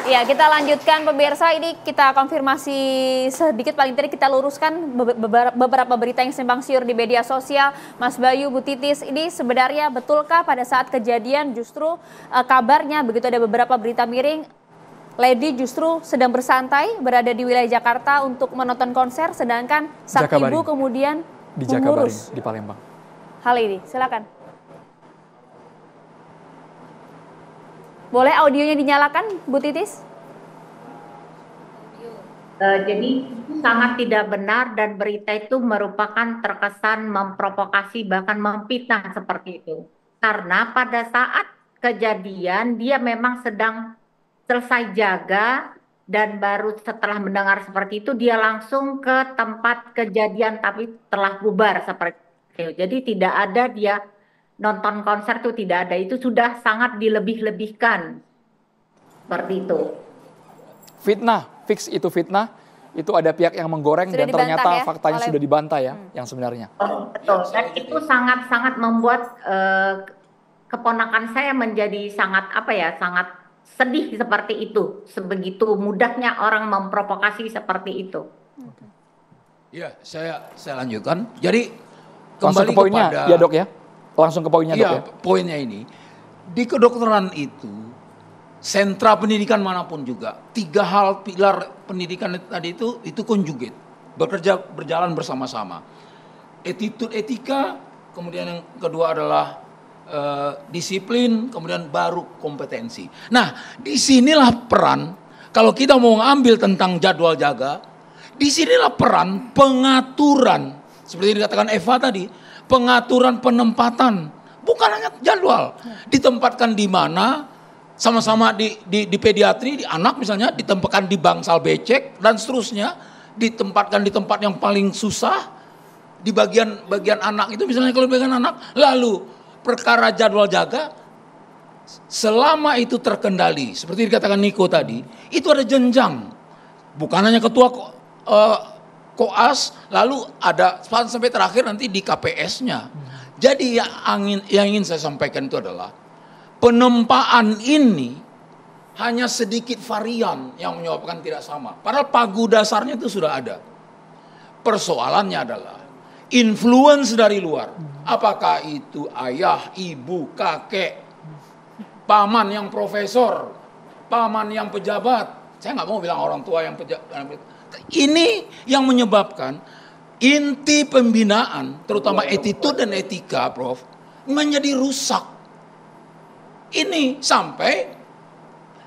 Ya, kita lanjutkan pemirsa, ini kita konfirmasi sedikit, paling tidak kita luruskan beberapa berita yang simpang siur di media sosial. Mas Bayu, Bu Titis, ini sebenarnya betulkah pada saat kejadian justru kabarnya begitu ada beberapa berita miring, Lady justru sedang bersantai berada di wilayah Jakarta untuk menonton konser, sedangkan sang ibu kemudian di mengurus di Palembang. Hal ini, silakan. Boleh audionya dinyalakan, Bu Titis? Jadi sangat tidak benar dan berita itu merupakan terkesan memprovokasi bahkan memfitnah seperti itu. Karena pada saat kejadian dia memang sedang selesai jaga dan baru setelah mendengar seperti itu dia langsung ke tempat kejadian tapi telah bubar seperti itu. Jadi tidak ada dia nonton konser itu tidak ada, itu sudah sangat dilebih-lebihkan seperti itu. Fitnah, fix itu fitnah, itu ada pihak yang menggoreng sudah dan ternyata faktanya sudah dibantah ya, yang sebenarnya. Oh, betul, dan itu sangat-sangat membuat keponakan saya menjadi sangat sangat sedih seperti itu, sebegitu mudahnya orang memprovokasi seperti itu. Ya, saya lanjutkan. Jadi kembali ke poinnya, kepada, ya dok ya. Langsung ke poinnya dok ya. Poinnya ini, di kedokteran itu, sentra pendidikan manapun juga, 3 hal pilar pendidikan tadi itu conjugate, berjalan bersama-sama. Attitude, etika, kemudian yang kedua adalah disiplin, kemudian baru kompetensi. Nah, disinilah peran, kalau kita mau ngambil tentang jadwal jaga, disinilah peran pengaturan, seperti yang dikatakan Eva tadi, pengaturan penempatan, bukan hanya jadwal, ditempatkan di mana, sama-sama di pediatri, di anak misalnya, ditempatkan di bangsal becek, dan seterusnya, ditempatkan di tempat yang paling susah, di bagian anak itu misalnya kalau bagian anak, lalu perkara jadwal jaga, selama itu terkendali, seperti dikatakan Niko tadi, itu ada jenjang, bukan hanya ketua koas, lalu ada sampai terakhir nanti di KPS-nya. Jadi yang ingin saya sampaikan itu adalah penempaan ini hanya sedikit varian yang menyebabkan tidak sama. Padahal pagu dasarnya itu sudah ada. Persoalannya adalah influence dari luar. Apakah itu ayah, ibu, kakek, paman yang profesor, paman yang pejabat. Saya nggak mau bilang orang tua yang pejabat. Ini yang menyebabkan inti pembinaan, terutama attitude dan etika, Prof, menjadi rusak. Ini sampai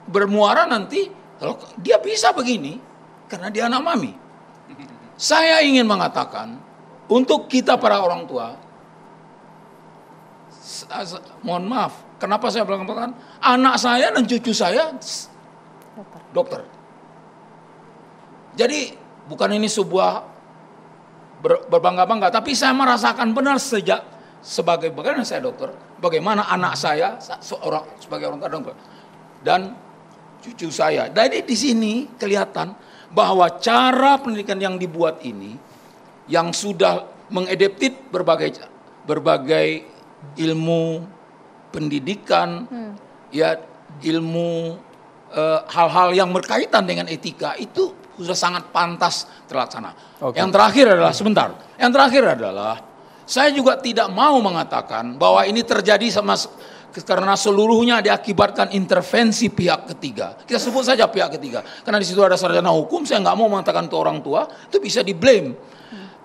bermuara nanti, kalau dia bisa begini, karena dia anak mami. Saya ingin mengatakan, untuk kita para orang tua, mohon maaf, kenapa saya bilang anak saya dan cucu saya dokter. Jadi bukan ini sebuah berbangga-bangga, tapi saya merasakan benar sejak sebagai bagaimana saya dokter, bagaimana anak saya sebagai orang tua dokter dan cucu saya. Jadi di sini kelihatan bahwa cara pendidikan yang dibuat ini yang sudah mengedeptit berbagai ilmu pendidikan, ya ilmu hal-hal yang berkaitan dengan etika itu sudah sangat pantas terlaksana. Okay. Yang terakhir adalah Yang terakhir adalah saya juga tidak mau mengatakan bahwa ini terjadi karena seluruhnya diakibatkan intervensi pihak ketiga. Kita sebut saja pihak ketiga. Karena di situ ada sarjana hukum, saya nggak mau mengatakan itu orang tua, itu bisa di-blame.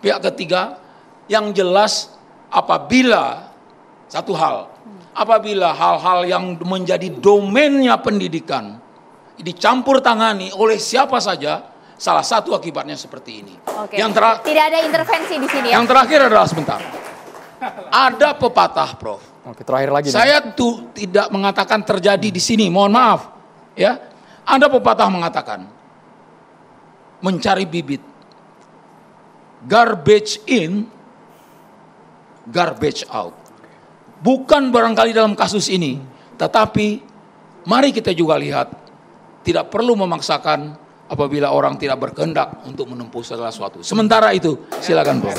Pihak ketiga yang jelas apabila satu hal, apabila hal-hal yang menjadi domainnya pendidikan dicampur tangani oleh siapa saja, salah satu akibatnya seperti ini. Oke. Tidak ada intervensi di sini ya. Yang terakhir adalah sebentar. Ada pepatah, Prof. Oke, terakhir lagi. Saya tuh tidak mengatakan terjadi di sini, mohon maaf. Ya. Ada pepatah mengatakan mencari bibit. Garbage in, garbage out. Bukan barangkali dalam kasus ini, tetapi mari kita juga lihat, tidak perlu memaksakan apabila orang tidak berkehendak untuk menempuh segala sesuatu. Sementara itu, silakan Bro.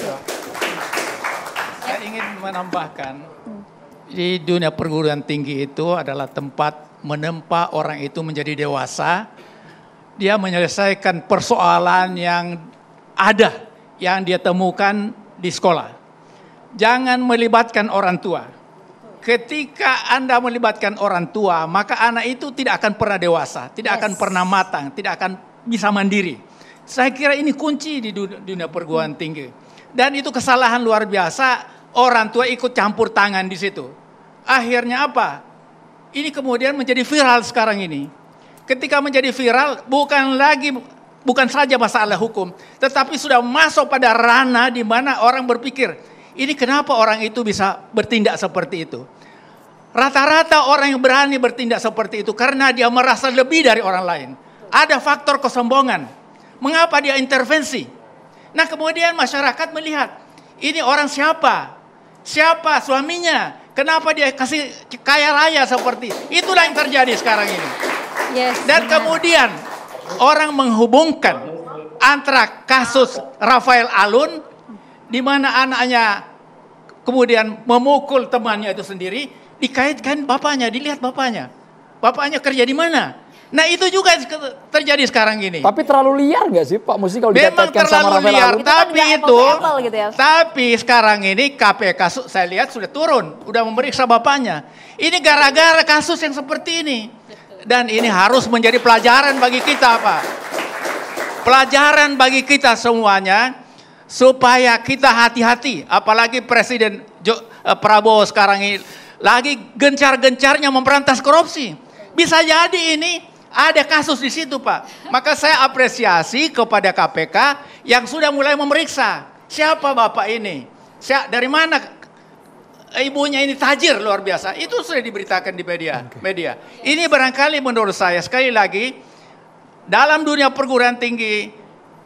Saya ingin menambahkan, di dunia perguruan tinggi itu adalah tempat menempa orang itu menjadi dewasa. Dia menyelesaikan persoalan yang ada, yang dia temukan di sekolah. Jangan melibatkan orang tua. Ketika Anda melibatkan orang tua, maka anak itu tidak akan pernah dewasa, tidak akan pernah matang, tidak akan bisa mandiri. Saya kira ini kunci di dunia perguruan tinggi. Dan itu kesalahan luar biasa, orang tua ikut campur tangan di situ. Akhirnya apa? Ini kemudian menjadi viral sekarang ini. Ketika menjadi viral, bukan saja masalah hukum, tetapi sudah masuk pada ranah di mana orang berpikir, ini kenapa orang itu bisa bertindak seperti itu? Rata-rata orang yang berani bertindak seperti itu karena dia merasa lebih dari orang lain. Ada faktor kesombongan. Mengapa dia intervensi? Nah kemudian masyarakat melihat, ini orang siapa? Siapa suaminya? Kenapa dia kasih kaya raya seperti itu? Itulah yang terjadi sekarang ini. Dan kemudian orang menghubungkan antara kasus Rafael Alun, di mana anaknya kemudian memukul temannya itu sendiri, dikaitkan bapaknya, dilihat bapaknya. Bapaknya kerja di mana? Nah itu juga terjadi sekarang ini. Tapi terlalu liar nggak sih Pak Musi kalau dikaitkan sama Rafael Alun? Tapi sekarang ini KPK saya lihat sudah turun, udah memeriksa bapaknya. Ini gara-gara kasus yang seperti ini. Dan ini harus menjadi pelajaran bagi kita Pak. Pelajaran bagi kita semuanya, supaya kita hati-hati. Apalagi Presiden Prabowo sekarang ini lagi gencar-gencarnya memberantas korupsi. Bisa jadi ini ada kasus di situ Pak. Maka saya apresiasi kepada KPK yang sudah mulai memeriksa. Siapa bapak ini? Dari mana ibunya ini tajir luar biasa. Itu sudah diberitakan di media. Ini barangkali menurut saya sekali lagi dalam dunia perguruan tinggi,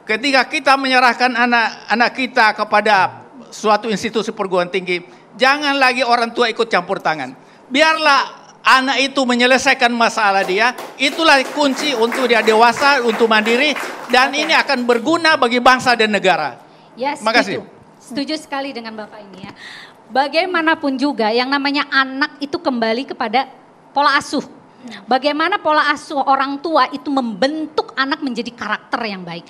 ketika kita menyerahkan anak-anak kita kepada suatu institusi perguruan tinggi, jangan lagi orang tua ikut campur tangan. Biarlah anak itu menyelesaikan masalah dia. Itulah kunci untuk dia dewasa, untuk mandiri, dan ini akan berguna bagi bangsa dan negara. Ya, terima kasih. Setuju sekali dengan Bapak ini ya. Bagaimanapun juga yang namanya anak itu kembali kepada pola asuh. Bagaimana pola asuh orang tua itu membentuk anak menjadi karakter yang baik.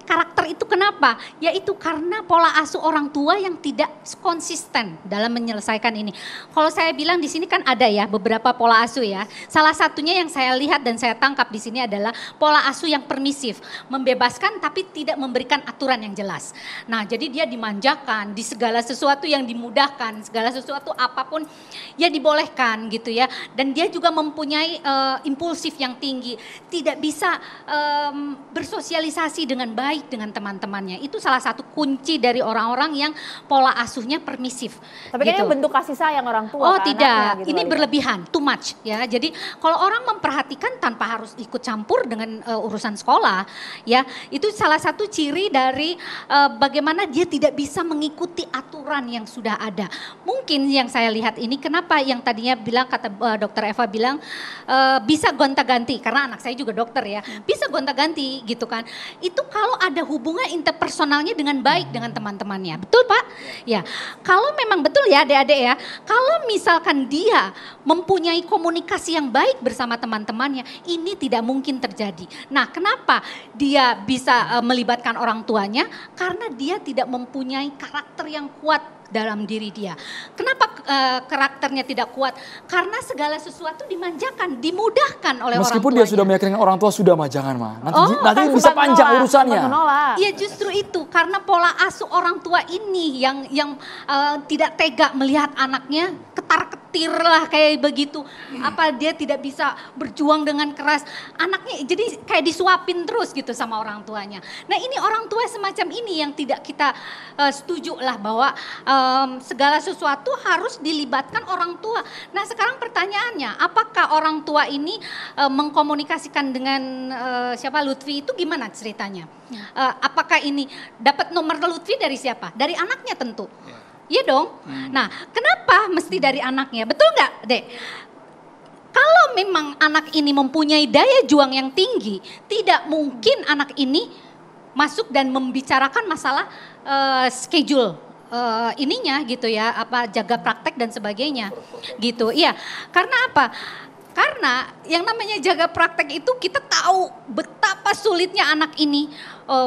Karakter itu kenapa? Yaitu karena pola asuh orang tua yang tidak konsisten dalam menyelesaikan ini. Kalau saya bilang di sini kan ada ya beberapa pola asuh ya. Salah satunya yang saya lihat dan saya tangkap di sini adalah pola asuh yang permisif, membebaskan tapi tidak memberikan aturan yang jelas. Nah, jadi dia dimanjakan di segala sesuatu yang dimudahkan, segala sesuatu apapun ya dibolehkan gitu ya. Dan dia juga mempunyai impulsif yang tinggi, tidak bisa bersosialisasi dengan baik dengan teman-temannya. Itu salah satu kunci dari orang-orang yang pola asuhnya permisif. Tapi gitu. kayaknya bentuk kasih sayang orang tua. Oh tidak, gitu ini berlebihan, too much ya. Jadi kalau orang memperhatikan tanpa harus ikut campur dengan urusan sekolah, ya itu salah satu ciri dari bagaimana dia tidak bisa mengikuti aturan yang sudah ada. Mungkin yang saya lihat ini kenapa yang tadinya bilang kata Dokter Eva bilang bisa gonta-ganti karena anak saya juga dokter ya, bisa gonta-ganti gitu kan. Itu kalau ada hubungan interpersonalnya dengan baik dengan teman-temannya. Betul Pak? Ya. Kalau memang betul ya adik-adik ya. Kalau misalkan dia mempunyai komunikasi yang baik bersama teman-temannya, ini tidak mungkin terjadi. Nah, kenapa dia bisa melibatkan orang tuanya? Karena dia tidak mempunyai karakter yang kuat dalam diri dia. Kenapa karakternya tidak kuat? Karena segala sesuatu dimanjakan, dimudahkan oleh orang tuanya. Meskipun dia sudah meyakinkan orang tua sudah mah jangan mah. Nanti bisa panjang urusannya. Iya justru itu karena pola asuh orang tua ini yang tidak tega melihat anaknya ketar-ketir lah kayak begitu. Apa dia tidak bisa berjuang dengan keras. Anaknya jadi kayak disuapin terus gitu sama orang tuanya. Nah ini orang tua semacam ini yang tidak kita setuju lah bahwa segala sesuatu harus dilibatkan orang tua. Nah sekarang pertanyaannya, apakah orang tua ini mengkomunikasikan dengan siapa Lutfi itu gimana ceritanya? Apakah ini dapat nomor Lutfi dari siapa? Dari anaknya tentu. Iya dong. Nah kenapa mesti dari anaknya? Betul nggak Dek? Kalau memang anak ini mempunyai daya juang yang tinggi, tidak mungkin anak ini masuk dan membicarakan masalah schedule. Ininya gitu ya, apa jaga praktek dan sebagainya gitu. Iya, karena apa? Karena yang namanya jaga praktek itu kita tahu betapa sulitnya anak ini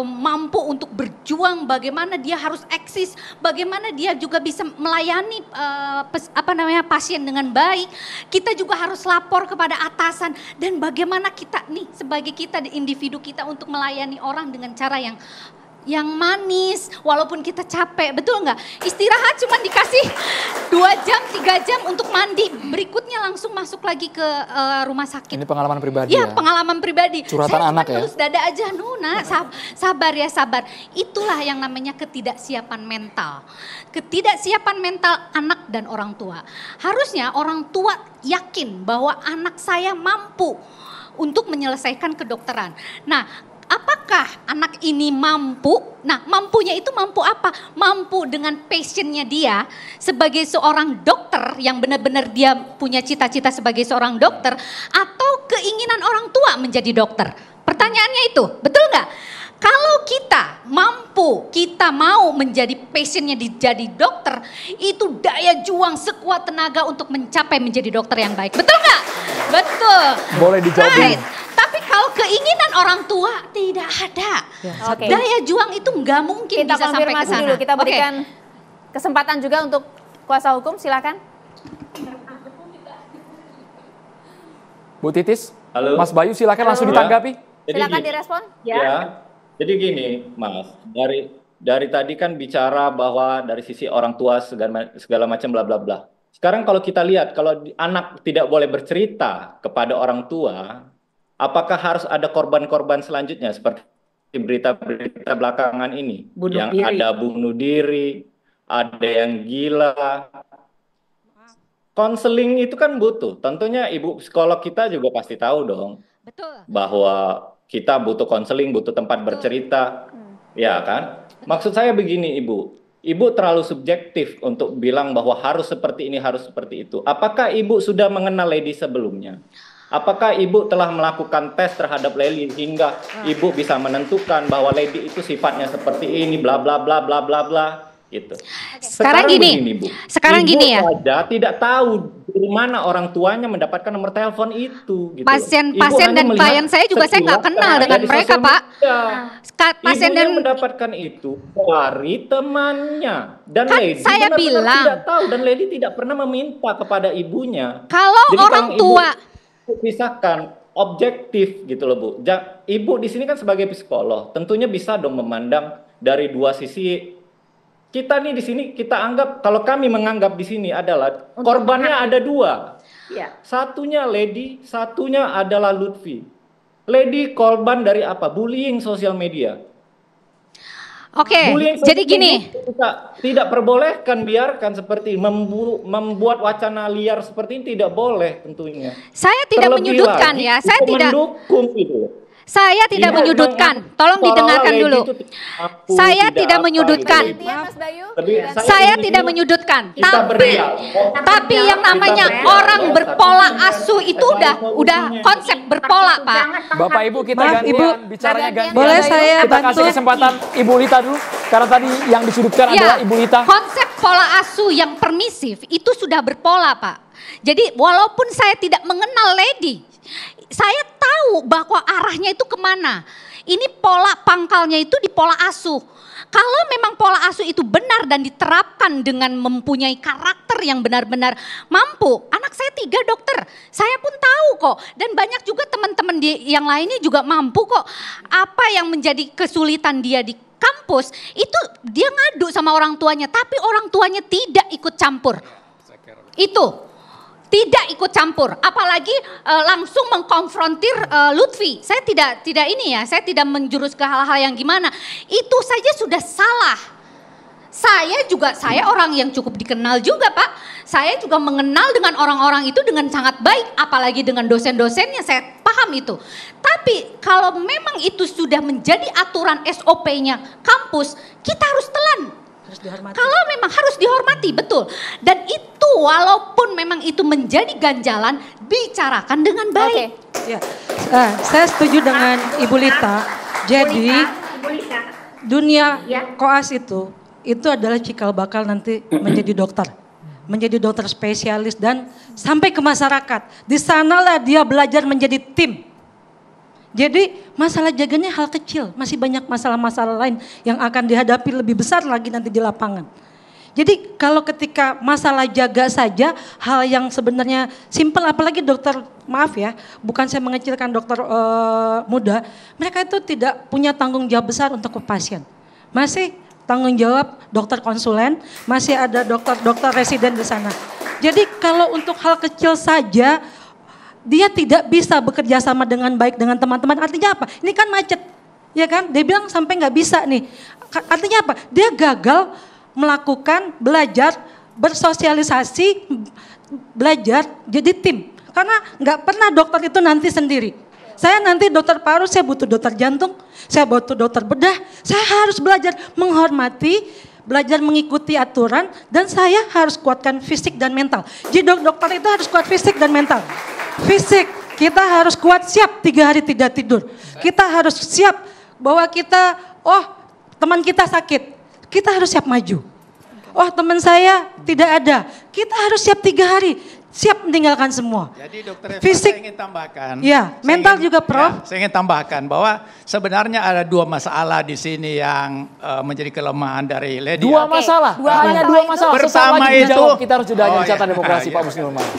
mampu untuk berjuang, bagaimana dia harus eksis, bagaimana dia juga bisa melayani pasien dengan baik. Kita juga harus lapor kepada atasan, dan bagaimana kita nih sebagai kita individu kita untuk melayani orang dengan cara yang manis, walaupun kita capek, betul nggak? Istirahat cuma dikasih 2 jam, 3 jam untuk mandi, berikutnya langsung masuk lagi ke rumah sakit. Ini pengalaman pribadi ya? Ya, pengalaman pribadi. Curhatan anak ya? Terus dada aja, Nuna, sabar ya sabar. Itulah yang namanya ketidaksiapan mental. Ketidaksiapan mental anak dan orang tua. Harusnya orang tua yakin bahwa anak saya mampu untuk menyelesaikan kedokteran. Nah, apakah anak ini mampu? Nah, mampunya itu mampu apa? Mampu dengan passionnya dia sebagai seorang dokter yang benar-benar dia punya cita-cita sebagai seorang dokter, atau keinginan orang tua menjadi dokter? Pertanyaannya itu, betul nggak? Kalau kita mampu, kita mau menjadi passionnya jadi dokter, itu daya juang sekuat tenaga untuk mencapai menjadi dokter yang baik. Betul nggak? Betul. Boleh dijawab. Right. Tapi kalau keinginan orang tua tidak ada. Okay. Daya juang itu nggak mungkin Kita bisa sampai ke konfirmasi sana. dulu, kita berikan kesempatan juga untuk kuasa hukum, silakan. Bu Titis, Halo. Mas Bayu silakan langsung Ya. ditanggapi. Silakan direspon. Ya. Jadi gini, Mas, dari tadi kan bicara bahwa dari sisi orang tua segala macam bla bla bla. Sekarang kalau kita lihat, kalau anak tidak boleh bercerita kepada orang tua, apakah harus ada korban-korban selanjutnya seperti berita-berita belakangan ini? Bunuh yang diri. ada bunuh diri, ada yang gila. Konseling itu kan butuh. Tentunya ibu psikolog kita juga pasti tahu dong Betul. bahwa kita butuh konseling, butuh tempat bercerita, ya kan? Maksud saya begini, Ibu. Ibu terlalu subjektif untuk bilang bahwa harus seperti ini, harus seperti itu. Apakah Ibu sudah mengenal Lady sebelumnya? Apakah Ibu telah melakukan tes terhadap Lady hingga Ibu bisa menentukan bahwa Lady itu sifatnya seperti ini, bla bla bla bla bla bla, gitu. Sekarang gini, begini, Bu. sekarang Ibu gini ya. saja tidak tahu dari mana orang tuanya mendapatkan nomor telepon itu. Gitu. Pasien Ibu dan hanya klien melihat saya juga saya nggak sekilas kenal yang dengan ada di mereka, sosial Pak. media. Pasien Ibunya dan mendapatkan itu dari temannya, dan Kan Lady saya benar-benar bilang. tidak tahu, dan Lady tidak pernah meminta kepada ibunya. kalau Jadi orang tolong tua Ibu pisahkan objektif gitu loh, Bu. Ibu di sini kan sebagai psikolog, tentunya bisa dong memandang dari dua sisi. Kita nih di sini kita anggap, kalau kami menganggap di sini adalah korbannya ada dua. Ya. Satunya Lady, satunya adalah Lutfi. Lady korban dari apa? Bullying sosial media. Oke, Bullying jadi sosial gini. media tidak perbolehkan, biarkan seperti membuat wacana liar seperti ini tidak boleh tentunya. Saya tidak Terlebih menyudutkan lagi, ya, saya itu tidak mendukung itu. Saya tidak Dia menyudutkan. Tolong seolah-olah didengarkan Lady dulu. itu aku, Saya tidak apa menyudutkan. gitu. Gantian, Mas Bayu. Tapi Saya ingin tidak ini menyudutkan, kita tapi berdialog. tapi yang namanya berdialog. orang berpola Satu- asuh itu satu- udah solusinya. konsep berpola, Pak. Bapak Ibu kita Maaf, gantian, Ibu. bicaranya gantian. Boleh Bayu. saya Kita bantu? kasih kesempatan Ibu Lita dulu, karena tadi yang disudutkan adalah Ibu Lita. Konsep pola asuh yang permisif itu sudah berpola, Pak. Jadi walaupun saya tidak mengenal Lady, saya tahu bahwa arahnya itu kemana. Ini pola pangkalnya itu di pola asuh. Kalau memang pola asuh itu benar dan diterapkan dengan mempunyai karakter yang benar-benar mampu. Anak saya 3 dokter, saya pun tahu kok. Dan banyak juga teman-teman yang lainnya juga mampu kok. Apa yang menjadi kesulitan dia di kampus, itu dia ngadu sama orang tuanya. Tapi orang tuanya tidak ikut campur. Itu. Tidak ikut campur, apalagi langsung mengkonfrontir Lutfi. Saya tidak ini ya, saya tidak menjurus ke hal-hal yang gimana. Itu saja sudah salah. Saya orang yang cukup dikenal juga, Pak. Saya juga mengenal dengan orang-orang itu dengan sangat baik, apalagi dengan dosen-dosennya, saya paham itu. Tapi kalau memang itu sudah menjadi aturan SOP-nya kampus, kita harus telan. Kalau memang harus dihormati, betul. Dan itu walaupun memang itu menjadi ganjalan, bicarakan dengan baik. Ya, saya setuju dengan Ibu Lita. Jadi Ibu Lita. dunia Ya. koas itu adalah cikal bakal nanti menjadi dokter. menjadi dokter spesialis dan sampai ke masyarakat. Di sanalah dia belajar menjadi tim. Jadi masalah jaganya hal kecil, masih banyak masalah-masalah lain yang akan dihadapi lebih besar lagi nanti di lapangan. Jadi kalau ketika masalah jaga saja hal yang sebenarnya simpel, apalagi dokter, maaf ya, bukan saya mengecilkan dokter muda, mereka itu tidak punya tanggung jawab besar untuk ke pasien. Masih tanggung jawab dokter konsulen, masih ada dokter-dokter residen di sana. Jadi kalau untuk hal kecil saja dia tidak bisa bekerja sama dengan baik dengan teman-teman, artinya apa? Ini kan macet, ya kan? Dia bilang sampai nggak bisa nih. Artinya apa? Dia gagal melakukan belajar, bersosialisasi, belajar jadi tim. Karena nggak pernah dokter itu nanti sendiri. Saya nanti dokter paru, saya butuh dokter jantung, saya butuh dokter bedah. Saya harus belajar menghormati, belajar mengikuti aturan, dan saya harus kuatkan fisik dan mental. Jadi dokter itu harus kuat fisik dan mental. Fisik, kita harus kuat, siap 3 hari tidak tidur. Kita harus siap bahwa kita, teman kita sakit, kita harus siap maju. Teman saya tidak ada, kita harus siap 3 hari. Siap meninggalkan semua. Jadi dokter Eva, fisik, saya ingin tambahkan. Ya, mental juga Prof. Ya, saya ingin tambahkan bahwa sebenarnya ada 2 masalah di sini yang menjadi kelemahan dari Ledia. 2 masalah, hanya 2 masalah. Pertama itu itu, kita harus jeda hanya catatan demokrasi Pak Musni Nurmala.